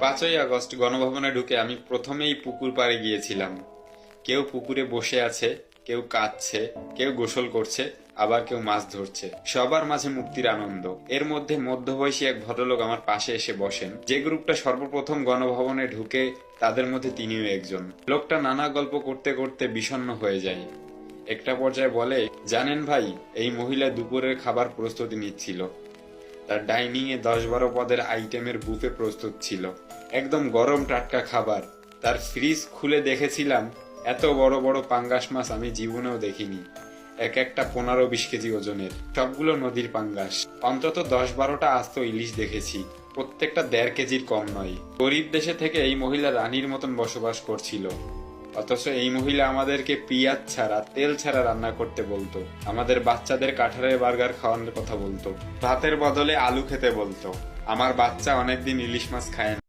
5ই August গণভবনে ঢুকে আমি প্রথমেই পুকুর পাড়ে গিয়েছিলাম। কেউ পুকুরে বসে আছে, কেউ কাঁদছে, কেউ গোসল করছে, আবার কেউ মাছ ধরছে। সবার মাঝে মুক্তির আনন্দ। এর মধ্যে মধ্যবয়সী এক ভদ্রলোক আমার পাশে এসে বসেন। যে গ্রুপটা সর্বপ্রথম গণভবনে ঢুকে তাদের মধ্যে তিনিও একজন। লোকটা নানা গল্প করতে করতে বিষণ্ণ হয়ে যায়। একটা পর্যায়ে বলে, জানেন ভাই, এই মহিলা দুপুরের খাবার প্রস্তুতি নিচ্ছিল। তার ডাইনিং এ 10-12 পদের আইটেমের বুফে প্রস্তুত ছিল। একদম গরম টাটকা খাবার। তার ফ্রিজ খুলে দেখেছিলাম, এত বড় বড় পাঙ্গাস মাছ আমি জীবনেও দেখিনি। এক একটা 15-20 কেজি ওজনের, সবগুলো নদীর পাঙ্গাস। অন্তত 10-12টা আস্ত ইলিশ দেখেছি, প্রত্যেকটা 1.5 কেজির কম নয়। গরিব দেশে থেকে এই মহিলা রানীর মতন বসবাস করছিল, অথচ এই মহিলা আমাদেরকে পেঁয়াজ ছাড়া, তেল ছাড়া রান্না করতে বলতো। আমাদের বাচ্চাদের কাঁঠালের বার্গার খাওয়ানোর কথা বলতো, ভাতের বদলে আলু খেতে বলতো। আমার বাচ্চা অনেকদিন ইলিশ মাছ খায় না।